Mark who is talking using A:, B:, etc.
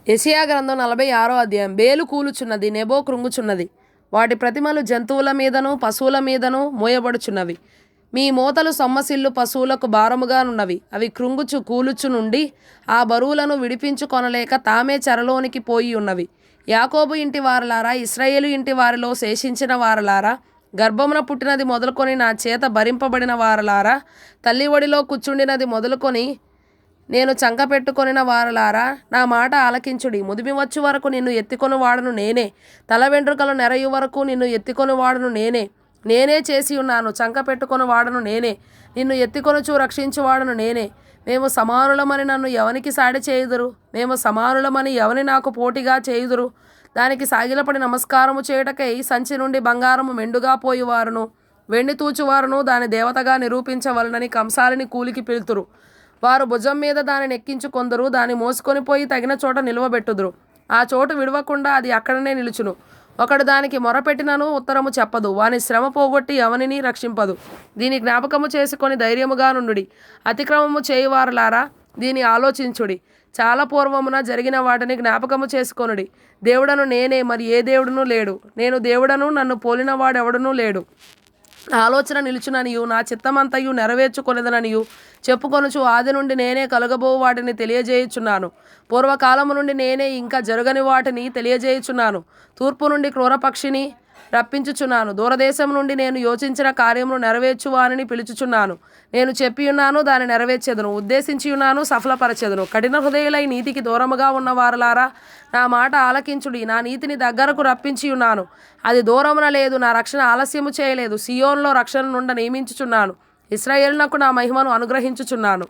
A: యెషయా గ్రంథం 46వ అధ్యాయం. బేలు కూలుచున్నది, నెబో కృంగుచున్నది. వాటి ప్రతిమలు జంతువుల మీదను పశువుల మీదను మోయబడుచున్నవి. మీ మోతలు సొమ్మసిల్లు పశువులకు భారముగానున్నవి. అవి కృంగుచు కూలుచు నుండి ఆ బరువులను విడిపించుకొనలేక తామే చెరలోనికి పోయి ఉన్నవి. యాకోబు ఇంటి వారలారా, ఇశ్రాయేలు ఇంటి వారిలో శేషించిన వారలారా, గర్భమున పుట్టినది మొదలుకొని నా చేత భరింపబడిన వారలారా, తల్లి ఒడిలో కూర్చుండినది మొదలుకొని నేను చంకపెట్టుకొనిన వారలారా, నా మాట ఆలకించుడి. ముదిమి వచ్చు వరకు నిన్ను ఎత్తికొని వాడను నేనే. తల వెంట్రుకలు నెరయు వరకు నిన్ను ఎత్తికొని వాడను నేనే. నేనే చేసి ఉన్నాను, చంకపెట్టుకొని వాడను నేనే. నిన్ను ఎత్తికొనుచు రక్షించువాడను నేనే. మేము సమానులమని నన్ను ఎవనికి సాటి చేయుదురు? మేము సమానులమని ఎవని నాకు పోటీగా చేయుదురు? దానికి సాగిలపడి నమస్కారము చేయుటకై సంచి నుండి బంగారము మెండుగా పోయువారును వెండి తూచువారును దాని దేవతగా నిరూపించవలనని కంసాలిని కూలికి పిలుతురు. వారు భుజం మీద దానిని ఎక్కించుకొందరు, దాన్ని మోసుకొని పోయి తగిన చోట నిలువబెట్టుదురు. ఆ చోటు విడవకుండా అది అక్కడనే నిలుచును. ఒకడు దానికి మొరపెట్టినను ఉత్తరము చెప్పదు. వాని శ్రమ పోగొట్టి ఎవనిని రక్షింపదు. దీని జ్ఞాపకము చేసుకొని ధైర్యముగా నుండుడి. అతిక్రమము చేయువారులారా, దీని ఆలోచించుడి. చాలా పూర్వమున జరిగిన వాటిని జ్ఞాపకము చేసుకొనుడి. దేవుడను నేనే, మరి ఏ దేవుడునూ లేడు. నేను దేవుడను, నన్ను పోలిన వాడెవడునూ లేడు. నా ఆలోచన నిలుచుననియు నా చిత్తమంతయు నెరవేర్చుకొనిదననియు చెప్పుకొనుచు ఆది నుండి నేనే కలుగబో వాటిని తెలియజేయుచున్నాను. పూర్వకాలము నుండి నేనే ఇంకా జరగని వాటిని తెలియజేయుచున్నాను. తూర్పు నుండి క్రూరపక్షిని రప్పించుచున్నాను. దూరదేశం నుండి నేను యోచించిన కార్యమును నెరవేర్చువానిని పిలుచుచున్నాను. నేను చెప్పియున్నాను, దాన్ని నెరవేర్చెదను. ఉద్దేశించియున్నాను, సఫలపరచెదను. కఠిన హృదయులై నీతికి దూరముగా ఉన్నవారలారా, నా మాట ఆలకించుడి. నా నీతిని దగ్గరకు రప్పించియున్నాను, అది దూరమున లేదు. నా రక్షణ ఆలస్యము చేయలేదు. సియోనులో రక్షణ నుండి నియమించుచున్నాను. ఇశ్రాయేలునకు నా మహిమను అనుగ్రహించుచున్నాను.